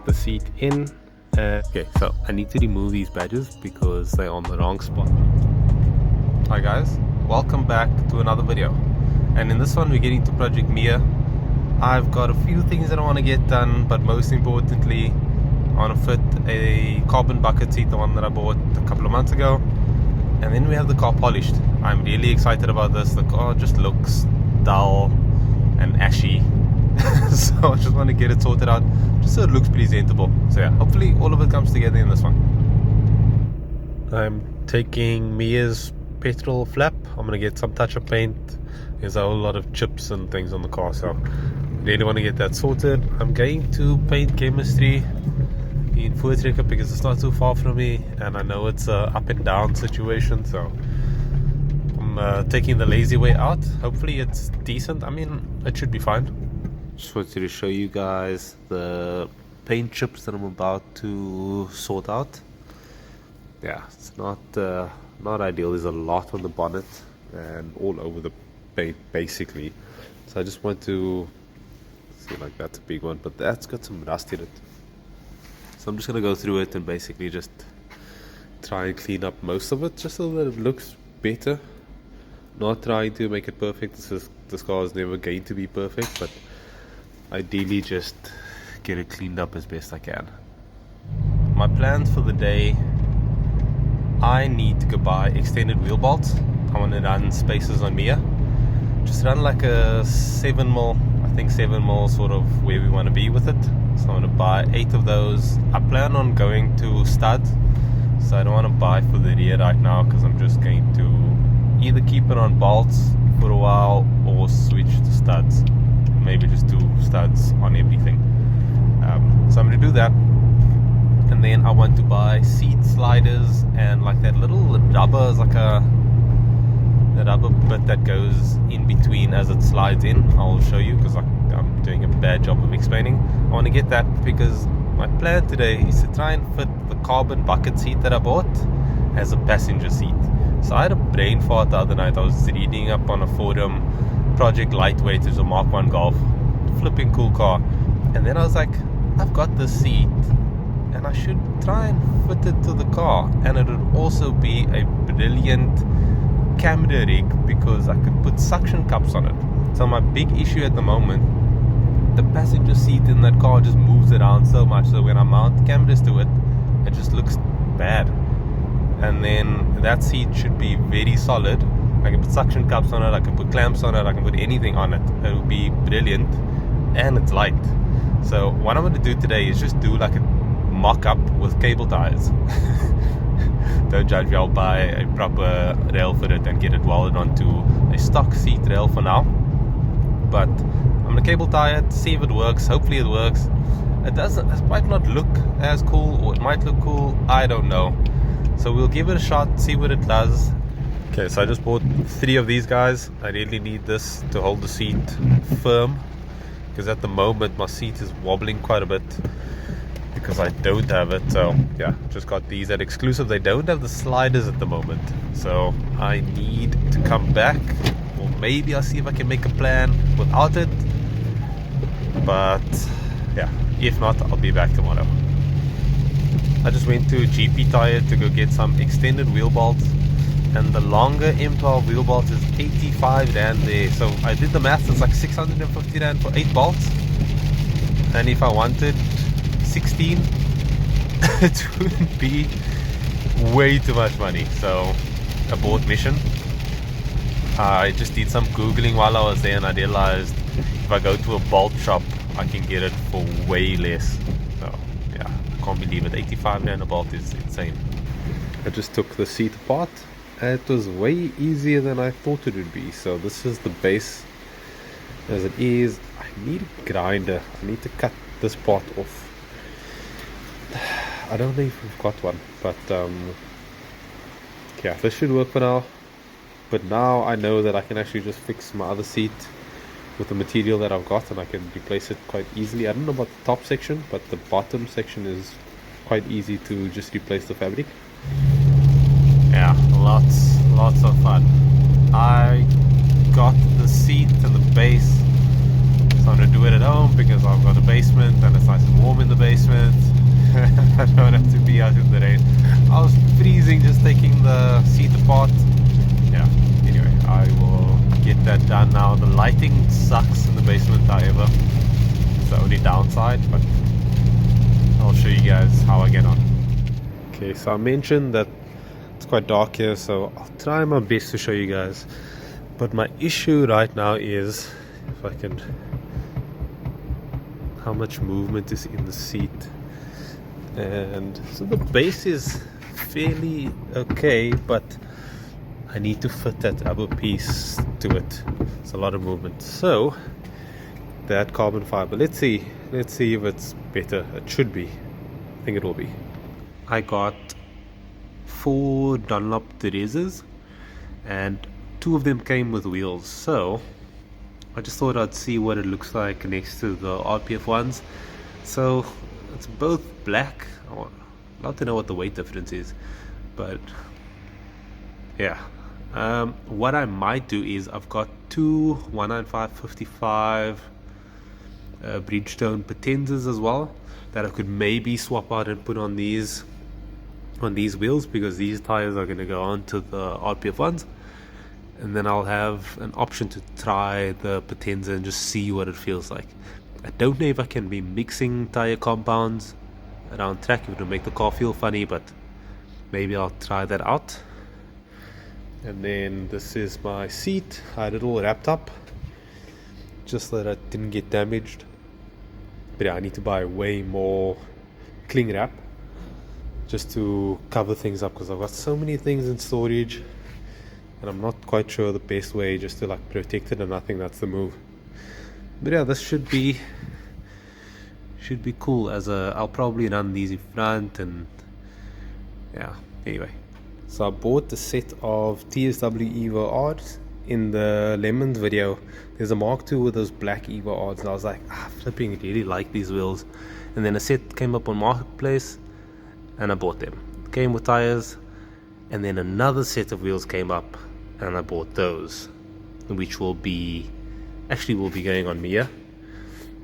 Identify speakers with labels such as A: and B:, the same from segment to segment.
A: the seat in. Okay, so I need to remove these badges because they're on the wrong spot. Hi guys, welcome back to another video, and in this one we're getting to Project Mia. I've got a few things that I want to get done, but most importantly I want to fit a carbon bucket seat, the one that I bought a couple of months ago, and then we have the car polished. I'm really excited about this. The car just looks dull and ashy so I just want to get it sorted out just so it looks presentable. So yeah, hopefully all of it comes together in this one. I'm taking Mia's petrol flap. I'm going to get some touch-up paint. There's a whole lot of chips and things on the car, so I really want to get that sorted. I'm going to paint chemistry in Voortrekker because it's not too far from me, and I know it's a up and down situation, so I'm taking the lazy way out. Hopefully it's decent. I mean, it should be fine. Just wanted to show you guys the paint chips that I'm about to sort out. Yeah, it's not ideal. There's a lot on the bonnet and all over the paint basically, so I just want to see, like, that's a big one, but that's got some rust in it, so I'm just gonna go through it and basically just try and clean up most of it just so that it looks better. Not trying to make it perfect. This car is never going to be perfect, but ideally just get it cleaned up as best I can. My plans for the day: I need to go buy extended wheel bolts. I want to run spacers on Mia. Just run like a 7mm, I think 7mm, sort of where we want to be with it. So I want to buy 8 of those. I plan on going to studs, so I don't want to buy for the rear right now because I'm just going to either keep it on bolts for a while or switch to studs. Maybe just do studs on everything. So I'm going to do that. And then I want to buy seat sliders and like that little rubber, is like a rubber bit that goes in between as it slides in. I'll show you because I'm doing a bad job of explaining. I want to get that because my plan today is to try and fit the carbon bucket seat that I bought as a passenger seat. So I had a brain fart the other night. I was reading up on a forum, Project Lightweight is a Mark 1 Golf, flipping cool car, and then I was like, I've got this seat and I should try and fit it to the car, and it would also be a brilliant camera rig because I could put suction cups on it. So my big issue at the moment, the passenger seat in that car just moves around so much, so when I mount cameras to it, it just looks bad. And then that seat should be very solid. I can put suction cups on it, I can put clamps on it, I can put anything on it. It will be brilliant, and it's light. So what I'm going to do today is just do like a mock-up with cable ties. Don't judge me, I'll buy a proper rail for it and get it welded onto a stock seat rail for now. But I'm going to cable tie it, see if it works. Hopefully it works. It might not look as cool, or it might look cool, I don't know. So we'll give it a shot, see what it does. Okay, so I just bought 3 of these guys. I really need this to hold the seat firm because at the moment my seat is wobbling quite a bit because I don't have it. So yeah, just got these at Exclusive. They don't have the sliders at the moment, so I need to come back, or maybe I'll see if I can make a plan without it. But yeah, if not, I'll be back tomorrow. I just went to GP Tire to go get some extended wheel bolts, and the longer M12 wheel bolt is 85 rand there. So I did the math, it's like 650 rand for 8 bolts, and if I wanted 16 it would be way too much money. So abort mission. I just did some googling while I was there, and I realized if I go to a bolt shop I can get it for way less. So yeah, I can't believe it. 85 rand a bolt is insane. I just took the seat apart. It was way easier than I thought it would be. So this is the base as it is. I need a grinder. I need to cut this part off. I don't know if we've got one, but yeah, this should work for now. But now I know that I can actually just fix my other seat with the material that I've got, and I can replace it quite easily. I don't know about the top section, but the bottom section is quite easy to just replace the fabric. Yeah, lots of fun. I got the seat and the base. So I'm gonna do it at home because I've got a basement and it's nice and warm in the basement. I don't have to be out in the rain. I was freezing just taking the seat apart. Yeah, anyway, I will get that done now. The lighting sucks in the basement, however. It's the only downside, but I'll show you guys how I get on. Okay, so I mentioned that it's quite dark here, so I'll try my best to show you guys. But my issue right now is, if I can, how much movement is in the seat. And so the base is fairly okay, but I need to fit that rubber piece to it. It's a lot of movement. So that carbon fiber, let's see if it's better. It should be. I think it will be. I got 4 Dunlop Thereses and 2 of them came with wheels, so I just thought I'd see what it looks like next to the RPF ones. So it's both black. I'd love to know what the weight difference is, but yeah. What I might do is I've got 2 195/55 Bridgestone Potenzas as well that I could maybe swap out and put on these wheels, because these tires are going to go on to the RPF ones, and then I'll have an option to try the Potenza and just see what it feels like. I don't know if I can be mixing tire compounds around track if it will make the car feel funny, but maybe I'll try that out. And then this is my seat. I had it all wrapped up just so that it didn't get damaged. But yeah, I need to buy way more cling wrap just to cover things up, because I've got so many things in storage and I'm not quite sure the best way just to like protect it, and I think that's the move. But yeah, this should be cool. I'll probably run these in front, and yeah, anyway. So I bought the set of TSW Evo odds. In the Lemons video, there's a Mk2 with those black Evo odds, and I was like, flipping really like these wheels. And then a set came up on Marketplace and I bought them. Came with tires, and then another set of wheels came up and I bought those, which will be going on Mia.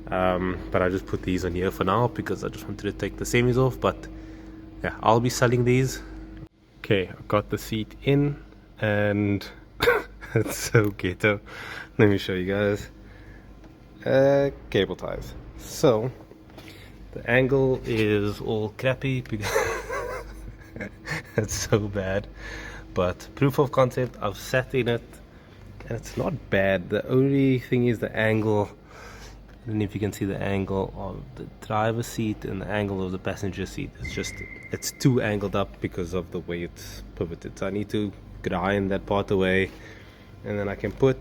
A: But I just put these on here for now because I just wanted to take the semis off. But yeah, I'll be selling these. Okay, I got the seat in and it's so ghetto. Let me show you guys. Cable ties. So the angle is all crappy because it's so bad, but proof of concept, I've sat in it and it's not bad. The only thing is the angle. I don't know if you can see the angle of the driver's seat and the angle of the passenger seat. It's too angled up because of the way it's pivoted. So I need to grind that part away, and then I can put,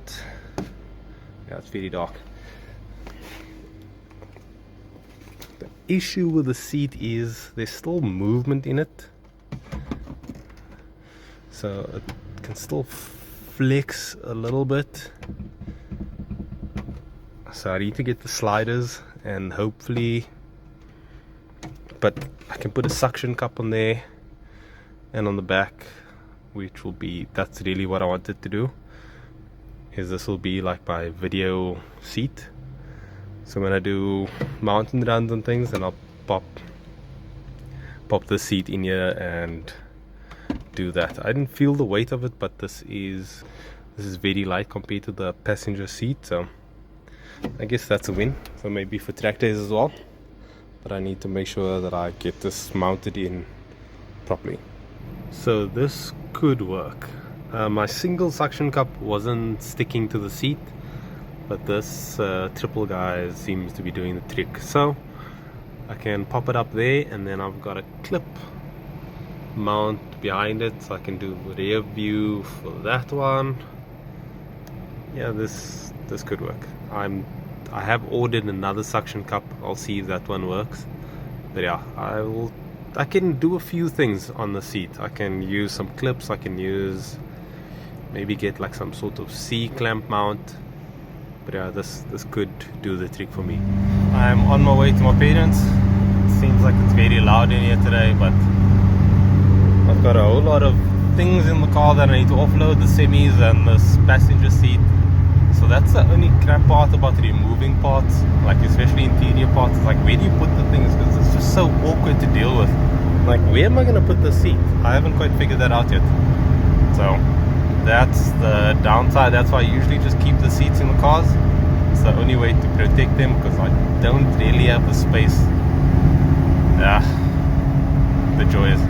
A: yeah, it's really dark. The issue with the seat is there's still movement in it, so it can still flex a little bit. So I need to get the sliders, and hopefully, but I can put a suction cup on there and on the back, which will be, that's really what I wanted to do, is this will be like my video seat. So when I do mountain runs and things, then I'll pop the seat in here and do that. I didn't feel the weight of it, but this is very light compared to the passenger seat, so I guess that's a win. So maybe for track days as well, but I need to make sure that I get this mounted in properly. So this could work. My single suction cup wasn't sticking to the seat, but this triple guy seems to be doing the trick. So I can pop it up there, and then I've got a clip mount behind it, so I can do rear view for that one. Yeah, this could work. I have ordered another suction cup. I'll see if that one works. But yeah, I can do a few things on the seat. I can use some clips. I can maybe get like some sort of C-clamp mount. But yeah, this could do the trick for me. I'm on my way to my parents. It seems like it's very loud in here today, but I've got a whole lot of things in the car that I need to offload, the semis and this passenger seat. so that's the only crap part about removing parts, like especially interior parts. It's like, where do you put the things? Because it's just so awkward to deal with. Like, where am I going to put the seat? I haven't quite figured that out yet. So that's the downside. That's why I usually just keep the seats in the cars. It's the only way to protect them, because I don't really have the space. The joy is.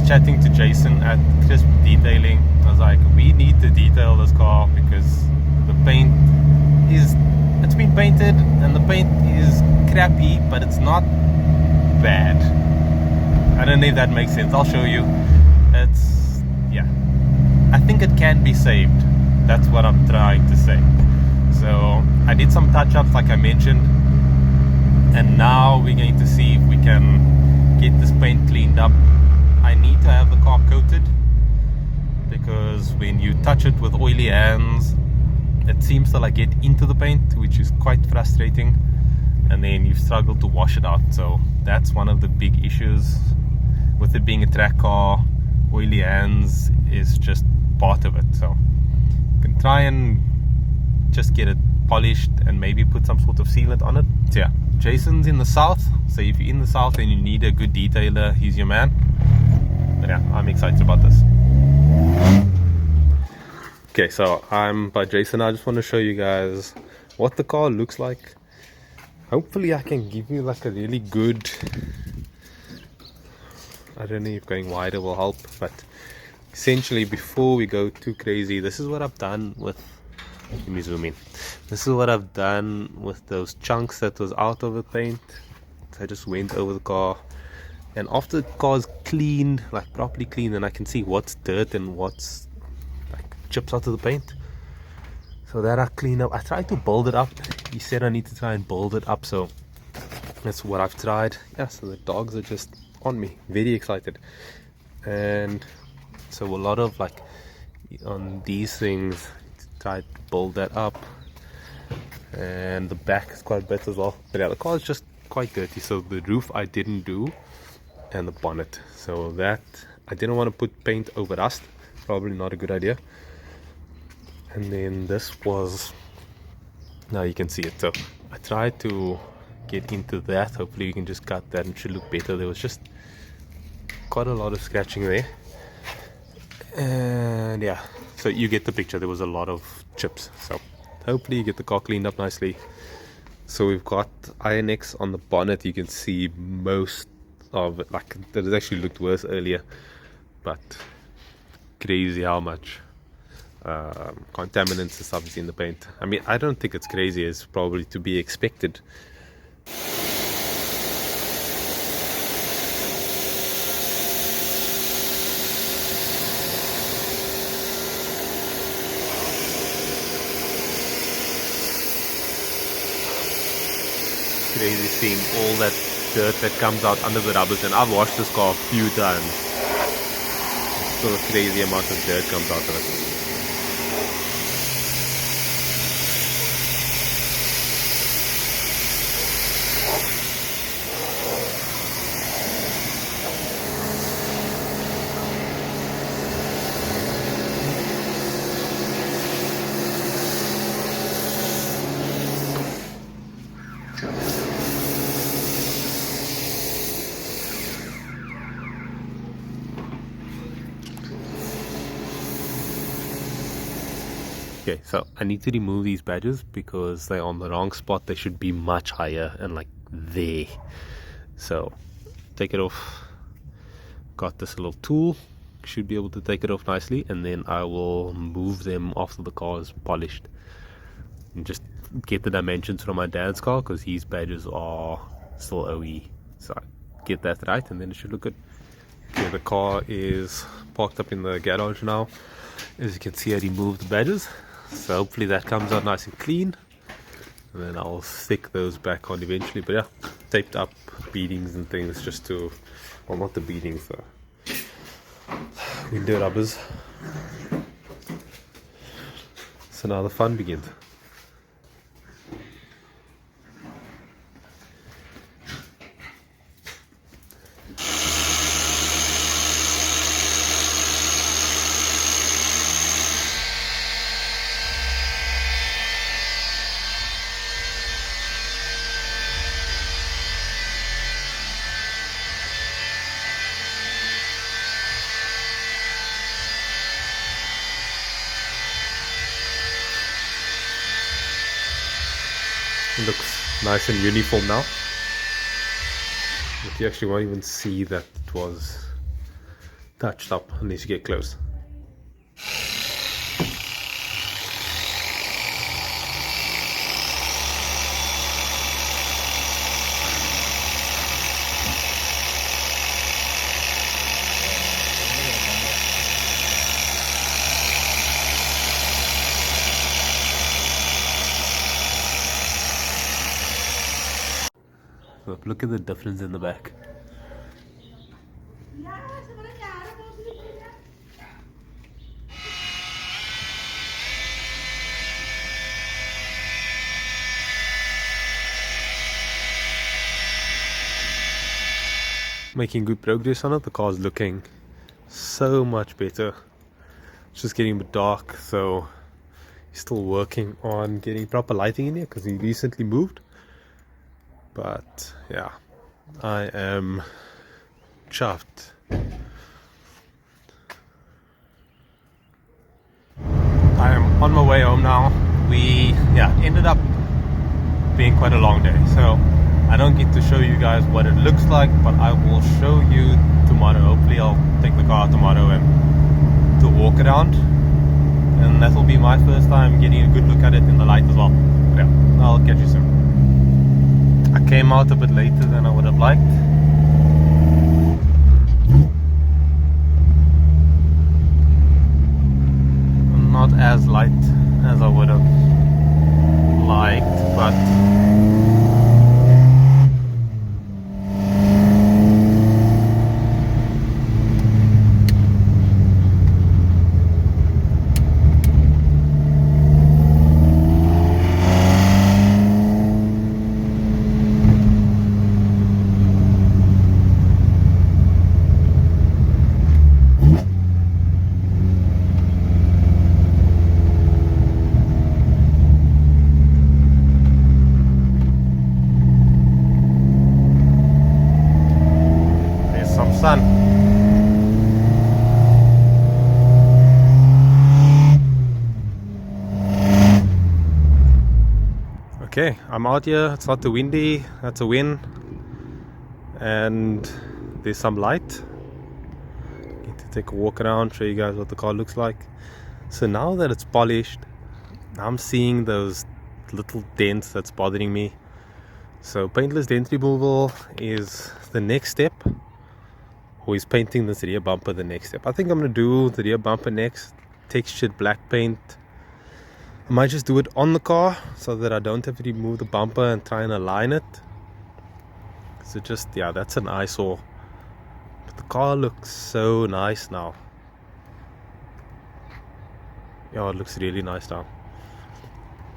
A: Chatting to Jason at Crisp Detailing. I was like, we need to detail this car because the paint is, it's been painted and the paint is crappy, but it's not bad. I don't know if that makes sense. I'll show you. It's, yeah, I think it can be saved. That's what I'm trying to say. So I did some touch-ups like I mentioned, and now we're going to see if we can get this paint cleaned up. I need to have the car coated because when you touch it with oily hands, it seems to like get into the paint, which is quite frustrating, and then you struggle to wash it out. So that's one of the big issues with it being a track car. Oily hands is just part of it. So you can try and just get it polished and maybe put some sort of sealant on it. So yeah, Jason's in the south, so if you're in the south and you need a good detailer, he's your man. But yeah, I'm excited about this. Okay, so I'm by Jason. I just want to show you guys what the car looks like. Hopefully I can give you like a really good, I don't know if going wider will help, but essentially before we go too crazy, this is what I've done with, let me zoom in. This is what I've done with those chunks that was out of the paint. So I just went over the car, and after the car's cleaned, like properly cleaned, and I can see what's dirt and what's like chips out of the paint. So that I clean up. I tried to build it up. He said I need to try and build it up, so that's what I've tried. Yeah, so the dogs are just on me, very excited. And so a lot of like on these things, try to build that up, and the back is quite a bit as well. But yeah, the car is just quite dirty. So the roof I didn't do, and the bonnet, so that I didn't want to put paint over rust, probably not a good idea. And then this was, now you can see it, so I tried to get into that. Hopefully you can just cut that and it should look better. There was just quite a lot of scratching there. And yeah, so you get the picture. There was a lot of chips. So hopefully you get the car cleaned up nicely. So we've got INX on the bonnet. You can see most of it, like that has actually looked worse earlier, but crazy how much contaminants and stuff is in the paint. I mean, I don't think it's crazy. It's probably to be expected. Crazy seeing all that dirt that comes out under the rubbers, and I've washed this car a few times. Still a crazy amount of dirt comes out of it. Okay, so I need to remove these badges because they're on the wrong spot. They should be much higher and like there. So take it off. Got this little tool. Should be able to take it off nicely, and then I will move them after the car is polished. And just get the dimensions from my dad's car because his badges are still OE. So get that right and then it should look good. Okay, the car is parked up in the garage now. As you can see, I removed the badges. So hopefully that comes out nice and clean, and then I'll stick those back on eventually. But yeah, taped up beadings and things just to, well, not the beadings, the window rubbers. So now the fun begins. It looks nice and uniform now, but you actually won't even see that it was touched up unless you get close. Look at the difference in the back. Making good progress on it. The car's looking so much better. It's just getting a bit dark, so he's still working on getting proper lighting in here because he recently moved. But yeah, I am chuffed. I am on my way home now. We ended up being quite a long day, so I don't get to show you guys what it looks like, but I will show you tomorrow. Hopefully I'll take the car out tomorrow and to walk around, and that will be my first time getting a good look at it in the light as well. But yeah, I'll catch you soon. I came out a bit later than I would have liked. Not as light as I would have liked, but Okay, I'm out here. It's not too windy. That's a win. And there's some light. Need to take a walk around, show you guys what the car looks like. So now that it's polished, I'm seeing those little dents that's bothering me. So paintless dent removal is the next step, or is painting this rear bumper the next step? I think I'm going to do the rear bumper next. Textured black paint. I might just do it on the car so that I don't have to remove the bumper and try and align it. So just, yeah, that's an eyesore. But the car looks so nice now. Yeah, it looks really nice now.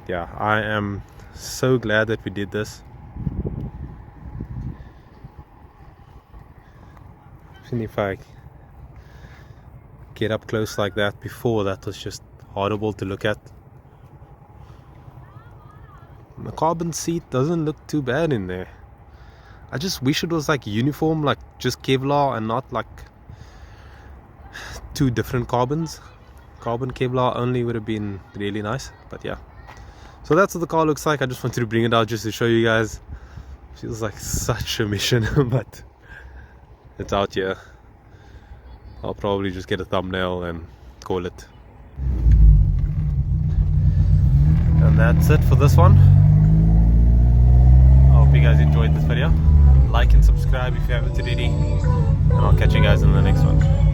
A: Yeah, I am so glad that we did this. And if I get up close like that, before that was just horrible to look at. And the carbon seat doesn't look too bad in there. I just wish it was like uniform, like just Kevlar and not like two different carbons. Carbon Kevlar only would have been really nice, but yeah. So that's what the car looks like. I just wanted to bring it out just to show you guys. Feels like such a mission, but it's out here. I'll probably just get a thumbnail and call it. And that's it for this one. I hope you guys enjoyed this video. Like and subscribe if you haven't already. And I'll catch you guys in the next one.